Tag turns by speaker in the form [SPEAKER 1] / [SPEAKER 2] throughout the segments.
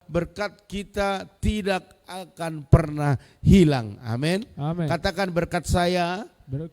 [SPEAKER 1] berkat kita tidak akan pernah hilang. Amin. Katakan berkat saya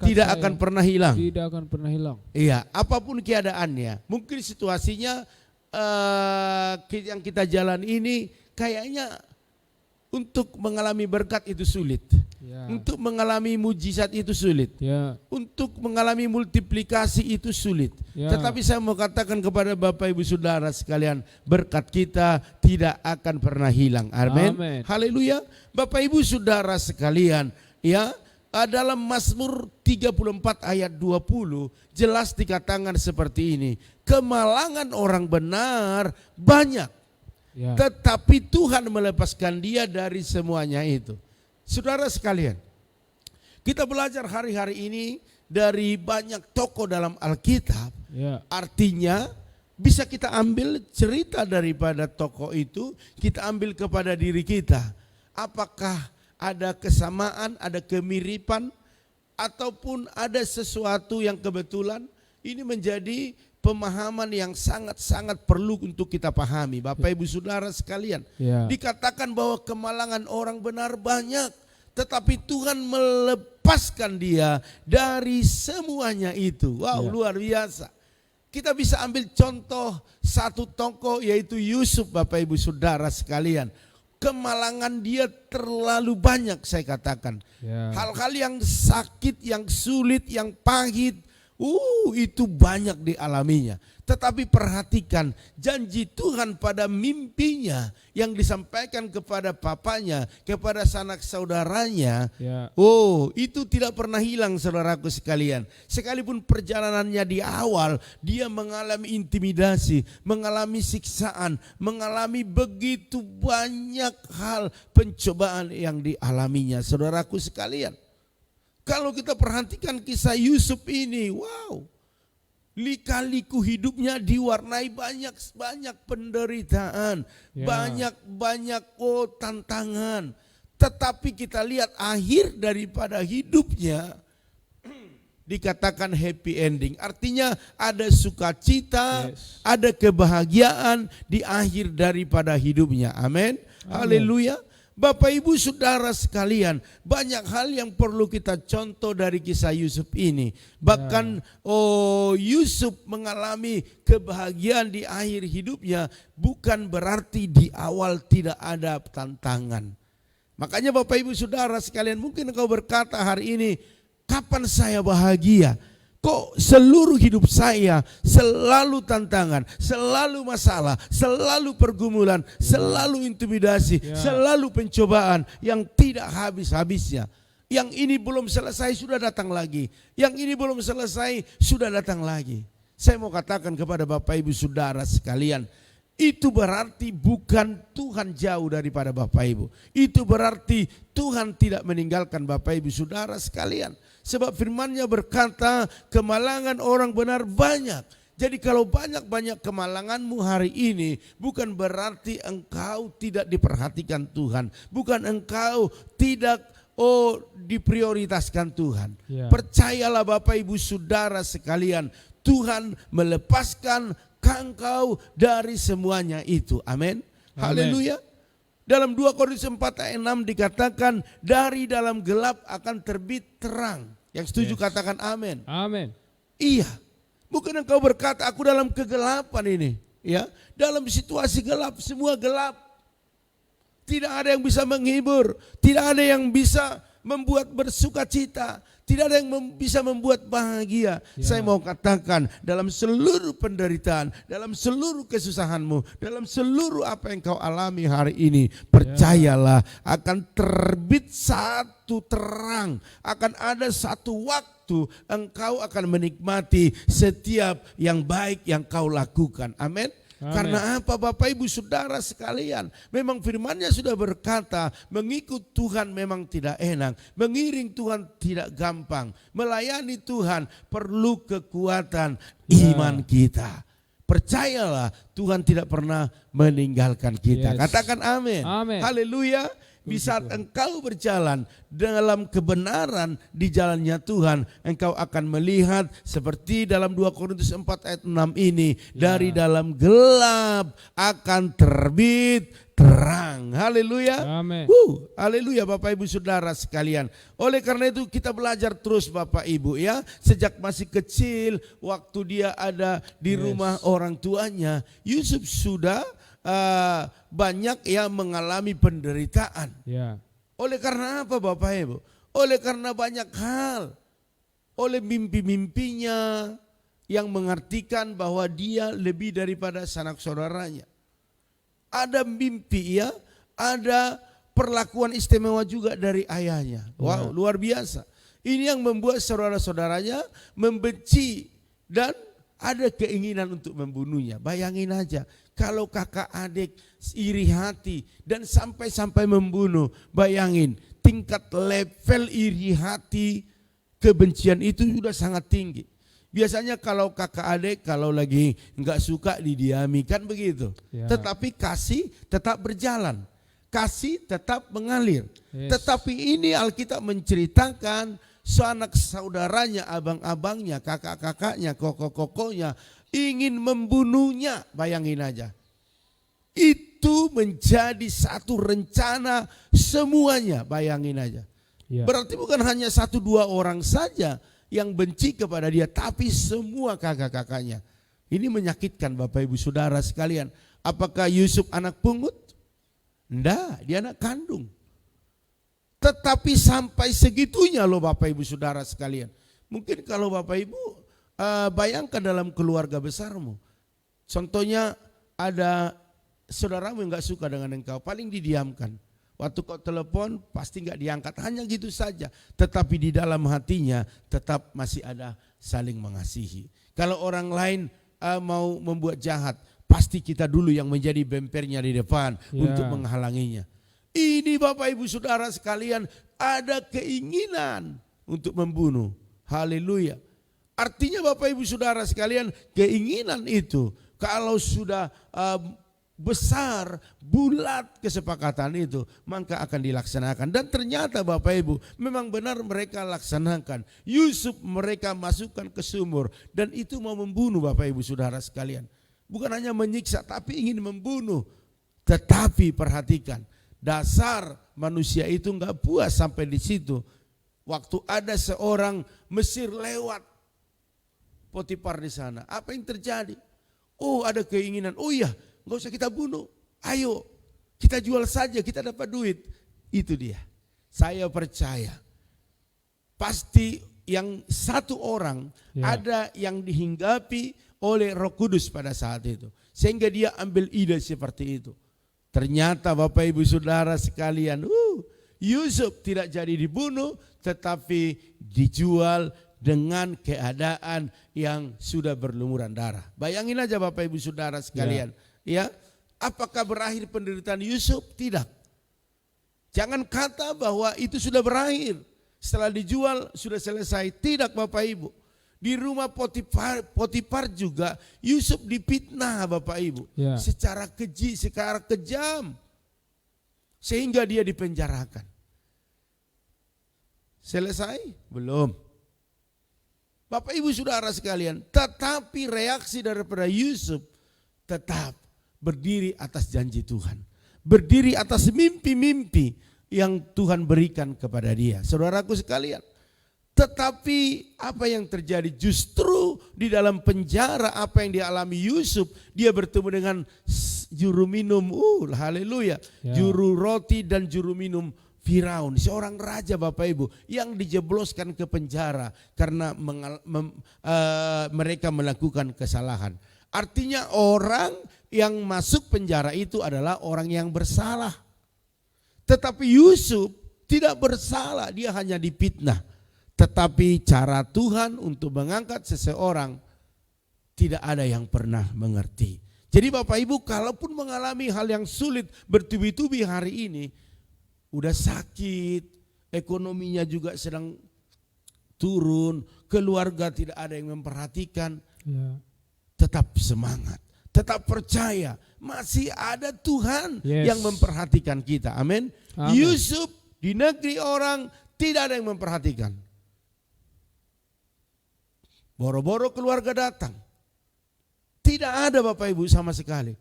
[SPEAKER 1] tidak akan pernah hilang.
[SPEAKER 2] Tidak akan pernah hilang.
[SPEAKER 1] Iya, apapun keadaannya. Mungkin situasinya yang kita jalan ini kayaknya untuk mengalami berkat itu sulit.
[SPEAKER 2] Ya.
[SPEAKER 1] Untuk mengalami mujizat itu sulit.
[SPEAKER 2] Ya.
[SPEAKER 1] Untuk mengalami multiplikasi itu sulit.
[SPEAKER 2] Ya.
[SPEAKER 1] Tetapi saya mau katakan kepada Bapak Ibu Saudara sekalian, berkat kita tidak akan pernah hilang. Amin. Haleluya. Bapak Ibu Saudara sekalian, ya, dalam Mazmur 34 ayat 20 jelas dikatakan seperti ini. Kemalangan orang benar banyak,
[SPEAKER 2] Ya.
[SPEAKER 1] tetapi Tuhan melepaskan dia dari semuanya itu. Saudara sekalian, kita belajar hari-hari ini dari banyak tokoh dalam Alkitab.
[SPEAKER 2] Ya.
[SPEAKER 1] Artinya bisa kita ambil cerita daripada tokoh itu, kita ambil kepada diri kita. Apakah ada kesamaan, ada kemiripan, ataupun ada sesuatu yang kebetulan? Ini menjadi pemahaman yang sangat-sangat perlu untuk kita pahami. Bapak Ibu Saudara sekalian,
[SPEAKER 2] Ya.
[SPEAKER 1] dikatakan bahwa kemalangan orang benar banyak, tetapi Tuhan melepaskan dia dari semuanya itu. Wow,
[SPEAKER 2] Ya.
[SPEAKER 1] luar biasa. Kita bisa ambil contoh satu tokoh, yaitu Yusuf. Bapak Ibu Saudara sekalian, kemalangan dia terlalu banyak, saya katakan.
[SPEAKER 2] Ya.
[SPEAKER 1] Hal-hal yang sakit, yang sulit, yang pahit, itu banyak dialaminya. Tetapi perhatikan janji Tuhan pada mimpinya yang disampaikan kepada papanya, kepada sanak saudaranya.
[SPEAKER 2] Ya.
[SPEAKER 1] Itu tidak pernah hilang, saudaraku sekalian. Sekalipun perjalanannya di awal, dia mengalami intimidasi, mengalami siksaan, mengalami begitu banyak hal pencobaan yang dialaminya, saudaraku sekalian. Kalau kita perhatikan kisah Yusuf ini, wow, lika-liku hidupnya diwarnai banyak penderitaan,
[SPEAKER 2] Ya.
[SPEAKER 1] banyak tantangan. Tetapi kita lihat akhir daripada hidupnya dikatakan happy ending. Artinya ada sukacita,
[SPEAKER 2] Yes.
[SPEAKER 1] ada kebahagiaan di akhir daripada hidupnya. Amin. Haleluya. Bapak Ibu Saudara sekalian, banyak hal yang perlu kita contoh dari kisah Yusuf ini. Bahkan Yusuf mengalami kebahagiaan di akhir hidupnya bukan berarti di awal tidak ada tantangan. Makanya Bapak Ibu Saudara sekalian, mungkin engkau berkata hari ini, kapan saya bahagia? Kok seluruh hidup saya selalu tantangan, selalu masalah, selalu pergumulan, selalu intimidasi, selalu pencobaan yang tidak habis-habisnya. Yang ini belum selesai sudah datang lagi. Yang ini belum selesai sudah datang lagi. Saya mau katakan kepada Bapak Ibu Saudara sekalian, itu berarti bukan Tuhan jauh daripada Bapak Ibu. Itu berarti Tuhan tidak meninggalkan Bapak Ibu Saudara sekalian. Sebab firman-Nya berkata, kemalangan orang benar banyak. Jadi kalau banyak-banyak kemalanganmu hari ini, bukan berarti engkau tidak diperhatikan Tuhan. Bukan engkau tidak diprioritaskan Tuhan.
[SPEAKER 2] Ya.
[SPEAKER 1] Percayalah Bapak Ibu Saudara sekalian, Tuhan melepaskan engkau dari semuanya itu. Amin. Haleluya. Dalam 2 Korintus 4 ayat 6 dikatakan, dari dalam gelap akan terbit terang. Yang setuju katakan amin.
[SPEAKER 2] Amin.
[SPEAKER 1] Iya. Bukan engkau berkata aku dalam kegelapan ini, ya. Dalam situasi gelap, semua gelap. Tidak ada yang bisa menghibur, tidak ada yang bisa membuat bersukacita, tidak ada yang bisa membuat bahagia. Saya mau katakan, dalam seluruh penderitaan, dalam seluruh kesusahanmu, dalam seluruh apa yang kau alami hari ini, percayalah akan terbit satu terang, akan ada satu waktu engkau akan menikmati setiap yang baik yang kau lakukan. Amin. Karena apa Bapak Ibu Saudara sekalian, memang firman-Nya sudah berkata, mengikut Tuhan memang tidak enak, mengiring Tuhan tidak gampang, melayani Tuhan perlu kekuatan iman kita. Percayalah Tuhan tidak pernah meninggalkan kita. Katakan amin. Haleluya. Di saat engkau berjalan dalam kebenaran di jalannya Tuhan, engkau akan melihat seperti dalam 2 Korintus 4 ayat 6 ini, dari dalam gelap akan terbit terang. Haleluya.
[SPEAKER 2] Amin.
[SPEAKER 1] Haleluya Bapak Ibu Saudara sekalian. Oleh karena itu kita belajar terus Bapak Ibu ya. Sejak masih kecil, waktu dia ada di rumah orang tuanya, Yusuf sudah banyak yang mengalami penderitaan.
[SPEAKER 2] Ya.
[SPEAKER 1] Oleh karena apa Bapak Ibu? Oleh karena banyak hal. Oleh mimpi-mimpinya yang mengartikan bahwa dia lebih daripada sanak saudaranya. Ada mimpi ya, ada perlakuan istimewa juga dari ayahnya. Wow, luar biasa. Ini yang membuat saudara-saudaranya membenci dan ada keinginan untuk membunuhnya. Bayangin aja, kalau kakak adik iri hati dan sampai-sampai membunuh. Bayangin, tingkat level iri hati, kebencian itu sudah sangat tinggi. Biasanya kalau kakak adik kalau lagi nggak suka didiami kan begitu. Ya. Tetapi kasih tetap berjalan, kasih tetap mengalir. Yes. Tetapi ini Alkitab menceritakan sanak saudaranya, abang-abangnya, kakak-kakaknya, koko-kokonya ingin membunuhnya. Bayangin aja. Itu menjadi satu rencana semuanya. Bayangin aja. Ya. Berarti bukan hanya 1-2 orang saja yang benci kepada dia, tapi semua kakak-kakaknya. Ini menyakitkan Bapak Ibu Saudara sekalian. Apakah Yusuf anak pungut? Enggak, dia anak kandung. Tetapi sampai segitunya loh Bapak Ibu Saudara sekalian. Mungkin kalau Bapak Ibu bayangkan dalam keluarga besarmu. Contohnya ada saudaramu yang gak suka dengan engkau, paling didiamkan. Waktu kau telepon pasti nggak diangkat, hanya gitu saja. Tetapi di dalam hatinya tetap masih ada saling mengasihi. Kalau orang lain mau membuat jahat, pasti kita dulu yang menjadi bempernya di depan untuk menghalanginya. Ini Bapak Ibu Saudara sekalian, ada keinginan untuk membunuh. Haleluya. Artinya Bapak Ibu Saudara sekalian, keinginan itu kalau sudah besar, bulat kesepakatan itu, maka akan dilaksanakan. Dan ternyata Bapak Ibu, memang benar mereka laksanakan. Yusuf mereka masukkan ke sumur, dan itu mau membunuh Bapak Ibu Saudara sekalian. Bukan hanya menyiksa, tapi ingin membunuh. Tetapi perhatikan, dasar manusia itu enggak puas sampai di situ. Waktu ada seorang Mesir lewat Potifar di sana, apa yang terjadi? Oh, ada keinginan, oh iya, nggak usah kita bunuh, ayo kita jual saja, kita dapat duit. Itu dia. Saya percaya pasti yang satu orang ada yang dihinggapi oleh Roh Kudus pada saat itu, sehingga dia ambil ide seperti itu. Ternyata Bapak Ibu Saudara sekalian, Yusuf tidak jadi dibunuh, tetapi dijual dengan keadaan yang sudah berlumuran darah. Bayangin aja Bapak Ibu Saudara sekalian. Ya, apakah berakhir penderitaan Yusuf? Tidak. Jangan kata bahwa itu sudah berakhir. Setelah dijual sudah selesai. Tidak Bapak Ibu. Di rumah Potifar juga Yusuf dipitnah Bapak Ibu. Secara keji, secara kejam. Sehingga dia dipenjarakan. Selesai? Belum. Bapak Ibu Saudara sekalian, tetapi reaksi daripada Yusuf tetap berdiri atas janji Tuhan. Berdiri atas mimpi-mimpi yang Tuhan berikan kepada dia. Saudaraku sekalian. Tetapi apa yang terjadi? Justru di dalam penjara apa yang dialami Yusuf. Dia bertemu dengan juru minum. Haleluya. Juru roti dan juru minum Firaun. Seorang raja Bapak Ibu yang dijebloskan ke penjara. Karena mereka melakukan kesalahan. Artinya orang yang masuk penjara itu adalah orang yang bersalah. Tetapi Yusuf tidak bersalah, dia hanya dipitnah. Tetapi cara Tuhan untuk mengangkat seseorang tidak ada yang pernah mengerti. Jadi Bapak Ibu, kalaupun mengalami hal yang sulit bertubi-tubi hari ini, udah sakit, ekonominya juga sedang turun, keluarga tidak ada yang memperhatikan, tetap semangat. Tetap percaya, masih ada Tuhan yang memperhatikan kita. Amin. Yusuf di negeri orang tidak ada yang memperhatikan. Boro-boro keluarga datang. Tidak ada Bapak Ibu sama sekali.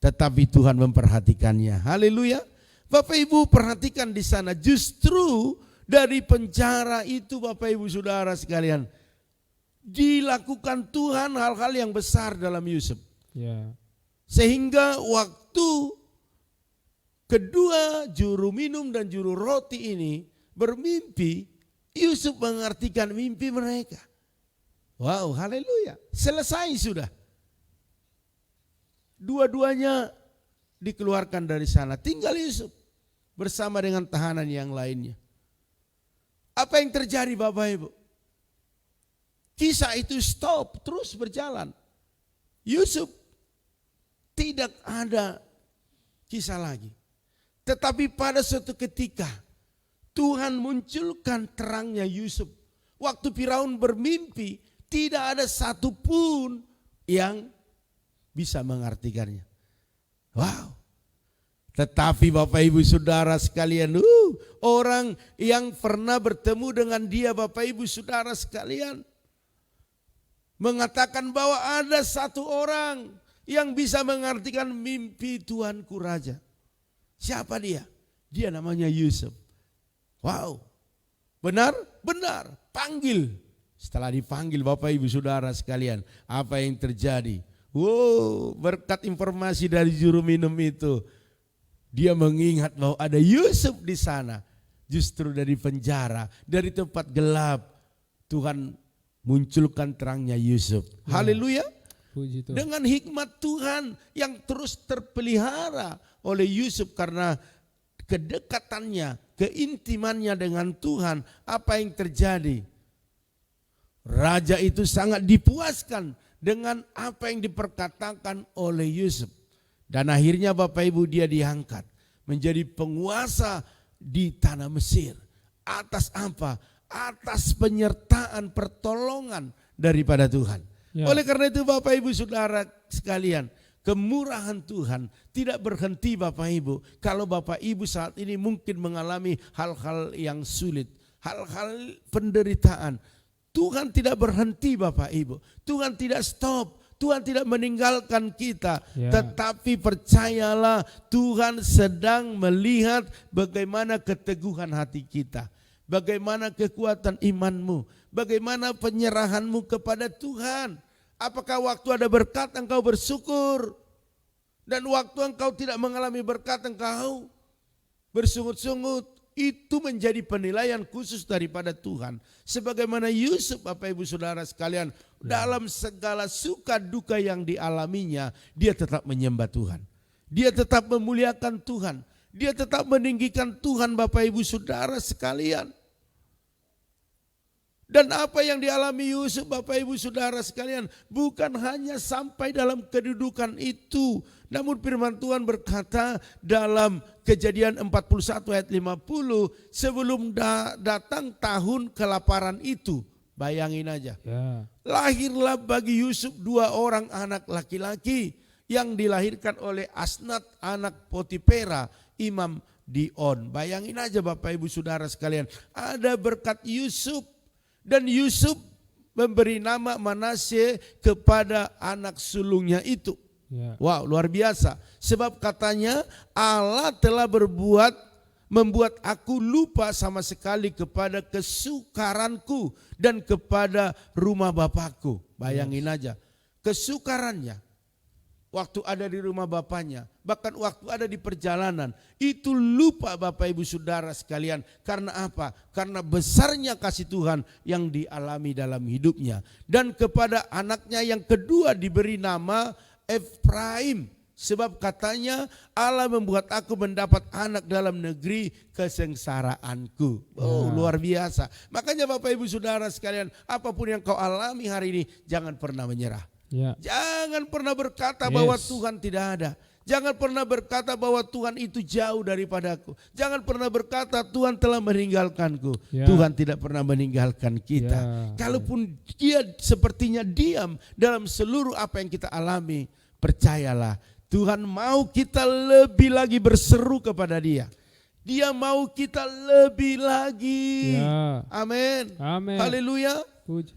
[SPEAKER 1] tetapi Tuhan memperhatikannya. Haleluya. Bapak Ibu perhatikan di sana, justru dari penjara itu Bapak Ibu Saudara sekalian, dilakukan Tuhan hal-hal yang besar dalam Yusuf.
[SPEAKER 2] Ya.
[SPEAKER 1] Sehingga waktu kedua juru minum dan juru roti ini bermimpi, Yusuf mengartikan mimpi mereka. Wow, haleluya. Selesai sudah. Dua-duanya dikeluarkan dari sana. Tinggal Yusuf bersama dengan tahanan yang lainnya. Apa yang terjadi Bapak Ibu? Kisah itu stop, terus berjalan. Yusuf tidak ada kisah lagi. Tetapi pada suatu ketika Tuhan munculkan terangnya Yusuf. Waktu Firaun bermimpi, tidak ada satupun yang bisa mengartikannya. Wow. Tetapi Bapak Ibu Saudara sekalian, orang yang pernah bertemu dengan dia Bapak Ibu Saudara sekalian, mengatakan bahwa ada satu orang yang bisa mengartikan mimpi Tuanku Raja. Siapa dia? Dia namanya Yusuf. Wow. Benar? Benar. Panggil. Setelah dipanggil Bapak Ibu Saudara sekalian, apa yang terjadi? Wow, berkat informasi dari juru minum itu, dia mengingat bahwa ada Yusuf di sana. Justru dari penjara, dari tempat gelap, Tuhan munculkan terangnya Yusuf. Ya. Haleluya.
[SPEAKER 2] Puji Tuhan.
[SPEAKER 1] Dengan hikmat Tuhan yang terus terpelihara oleh Yusuf karena kedekatannya, keintimannya dengan Tuhan, apa yang terjadi? Raja itu sangat dipuaskan dengan apa yang diperkatakan oleh Yusuf. Dan akhirnya Bapak Ibu dia diangkat menjadi penguasa di tanah Mesir. Atas apa? Atas penyertaan pertolongan daripada Tuhan. Ya. Oleh karena itu Bapak Ibu Saudara sekalian, kemurahan Tuhan tidak berhenti Bapak Ibu. Kalau Bapak Ibu saat ini mungkin mengalami hal-hal yang sulit, hal-hal penderitaan, Tuhan tidak berhenti Bapak Ibu. Tuhan tidak stop. Tuhan tidak meninggalkan kita. Ya. Tetapi percayalah Tuhan sedang melihat bagaimana keteguhan hati kita. Bagaimana kekuatan imanmu. Bagaimana penyerahanmu kepada Tuhan. Apakah waktu ada berkat engkau bersyukur. Dan waktu engkau tidak mengalami berkat engkau bersungut-sungut. Itu menjadi penilaian khusus daripada Tuhan. Sebagaimana Yusuf Bapak Ibu Saudara sekalian, dalam segala suka duka yang dialaminya, dia tetap menyembah Tuhan. Dia tetap memuliakan Tuhan. Dia tetap meninggikan Tuhan Bapak Ibu Saudara sekalian. Dan apa yang dialami Yusuf Bapak Ibu Saudara sekalian, bukan hanya sampai dalam kedudukan itu. Namun firman Tuhan berkata dalam Kejadian 41 ayat 50, sebelum datang tahun kelaparan itu, bayangin aja. Ya. Lahirlah bagi Yusuf 2 orang anak laki-laki yang dilahirkan oleh Asnat anak Potifera, imam Dion. Bayangin aja Bapak Ibu Saudara sekalian, ada berkat Yusuf. Dan Yusuf memberi nama Manasye kepada anak sulungnya itu. Ya. Wow, luar biasa. Sebab katanya Allah telah membuat aku lupa sama sekali kepada kesukaranku dan kepada rumah bapakku. Bayangin aja, kesukarannya. Waktu ada di rumah bapaknya, bahkan waktu ada di perjalanan, itu lupa Bapak Ibu Saudara sekalian. Karena apa? Karena besarnya kasih Tuhan yang dialami dalam hidupnya. Dan kepada anaknya yang kedua diberi nama Efraim. Sebab katanya Allah membuat aku mendapat anak dalam negeri kesengsaraanku. Oh, luar biasa. Makanya Bapak Ibu Saudara sekalian, apapun yang kau alami hari ini, jangan pernah menyerah. Ya. Jangan pernah berkata bahwa Tuhan tidak ada. Jangan pernah berkata bahwa Tuhan itu jauh daripadaku. Jangan pernah berkata Tuhan telah meninggalkanku. Ya. Tuhan tidak pernah meninggalkan kita. Ya. Kalaupun dia sepertinya diam dalam seluruh apa yang kita alami, percayalah Tuhan mau kita lebih lagi berseru kepada Dia. Dia mau kita lebih lagi. Ya. Amin. Haleluya.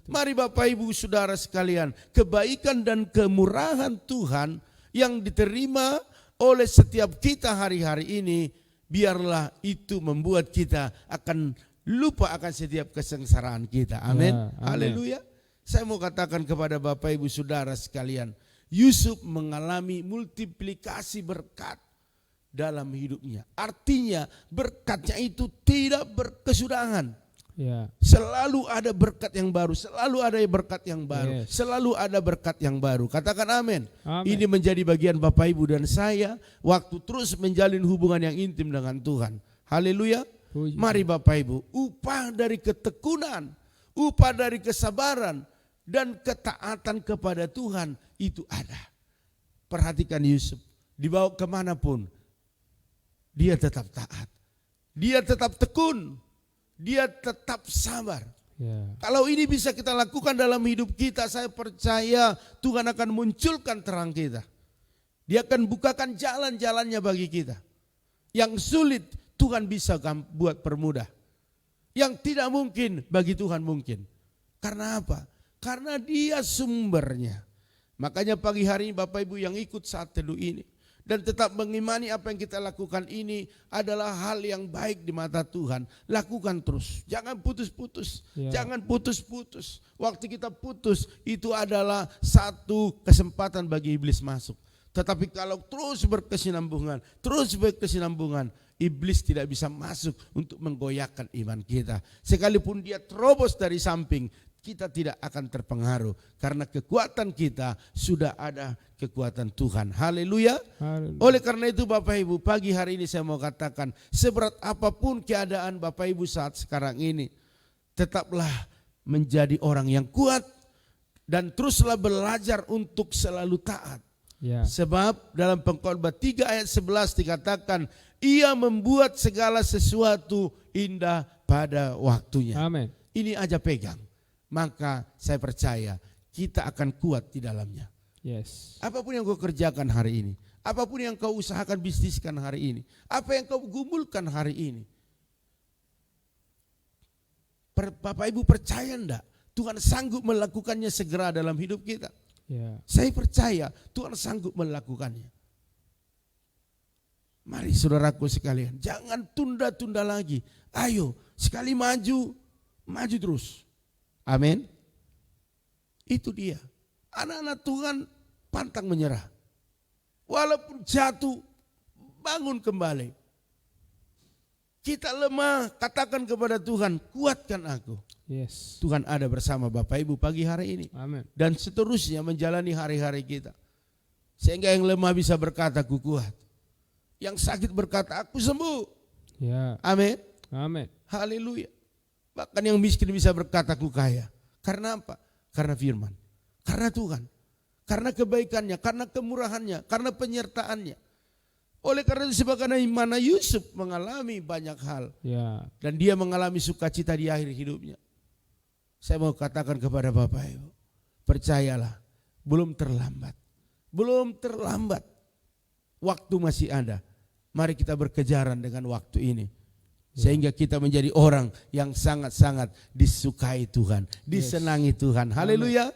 [SPEAKER 1] Mari Bapak Ibu Saudara sekalian, kebaikan dan kemurahan Tuhan yang diterima oleh setiap kita hari-hari ini, biarlah itu membuat kita akan lupa akan setiap kesengsaraan kita. Amin.
[SPEAKER 2] Ya, amin.
[SPEAKER 1] Haleluya. Saya mau katakan kepada Bapak Ibu Saudara sekalian, Yusuf mengalami multiplikasi berkat dalam hidupnya. Artinya berkatnya itu tidak berkesudahan.
[SPEAKER 2] Ya.
[SPEAKER 1] Selalu ada berkat yang baru, selalu ada berkat yang baru,
[SPEAKER 2] Yes.
[SPEAKER 1] selalu ada berkat yang baru. Katakan amin.
[SPEAKER 2] Amin.
[SPEAKER 1] Ini menjadi bagian Bapak Ibu dan saya waktu terus menjalin hubungan yang intim dengan Tuhan. Haleluya.
[SPEAKER 2] Puji.
[SPEAKER 1] Mari Bapak Ibu, upah dari ketekunan, upah dari kesabaran dan ketaatan kepada Tuhan itu ada. Perhatikan Yusuf, dibawa kemanapun dia tetap taat, dia tetap tekun, dia tetap sabar.
[SPEAKER 2] Ya.
[SPEAKER 1] Kalau ini bisa kita lakukan dalam hidup kita, saya percaya Tuhan akan munculkan terang kita. Dia akan bukakan jalan-jalannya bagi kita. Yang sulit Tuhan bisa buat permudah. Yang tidak mungkin bagi Tuhan mungkin. Karena apa? Karena Dia sumbernya. Makanya pagi hari ini Bapak Ibu yang ikut saat teduh ini dan tetap mengimani apa yang kita lakukan ini adalah hal yang baik di mata Tuhan. Lakukan terus, jangan putus-putus, jangan putus-putus. Waktu kita putus itu adalah satu kesempatan bagi iblis masuk. Tetapi kalau terus berkesinambungan, iblis tidak bisa masuk untuk menggoyahkan iman kita. Sekalipun dia terobos dari samping, kita tidak akan terpengaruh karena kekuatan kita sudah ada kekuatan Tuhan. Haleluya. Oleh karena itu Bapak Ibu, pagi hari ini saya mau katakan, seberat apapun keadaan Bapak Ibu saat sekarang ini, tetaplah menjadi orang yang kuat dan teruslah belajar untuk selalu taat.
[SPEAKER 2] Ya.
[SPEAKER 1] Sebab dalam Pengkhotbah 3 ayat 11 dikatakan, Ia membuat segala sesuatu indah pada waktunya.
[SPEAKER 2] Amin.
[SPEAKER 1] Ini aja pegang. Maka saya percaya kita akan kuat di dalamnya.
[SPEAKER 2] Yes.
[SPEAKER 1] Apapun yang kau kerjakan hari ini, apapun yang kau usahakan bisniskan hari ini, apa yang kau gumulkan hari ini, Bapak Ibu percaya enggak Tuhan sanggup melakukannya segera dalam hidup kita?
[SPEAKER 2] Ya.
[SPEAKER 1] Saya percaya Tuhan sanggup melakukannya. Mari saudaraku sekalian, jangan tunda-tunda lagi. Ayo, sekali maju, maju terus. Amin. Itu dia. Anak-anak Tuhan pantang menyerah. Walaupun jatuh, bangun kembali. Kita lemah, katakan kepada Tuhan, kuatkan aku.
[SPEAKER 2] Yes.
[SPEAKER 1] Tuhan ada bersama Bapak Ibu pagi hari ini.
[SPEAKER 2] Amin.
[SPEAKER 1] Dan seterusnya menjalani hari-hari kita. Sehingga yang lemah bisa berkata, aku kuat. Yang sakit berkata, aku sembuh.
[SPEAKER 2] Ya.
[SPEAKER 1] Amin.
[SPEAKER 2] Amin.
[SPEAKER 1] Haleluya. Bahkan yang miskin bisa berkata, aku kaya. Karena apa? Karena firman. Karena Tuhan. Karena kebaikannya, karena kemurahannya, karena penyertaannya. Oleh karena itu sebagaimana Yusuf mengalami banyak hal.
[SPEAKER 2] Ya.
[SPEAKER 1] Dan dia mengalami sukacita di akhir hidupnya. Saya mau katakan kepada Bapak Ibu, percayalah, belum terlambat. Belum terlambat. Waktu masih ada. Mari kita berkejaran dengan waktu ini. Sehingga kita menjadi orang yang sangat-sangat disukai Tuhan, disenangi Tuhan. Haleluya.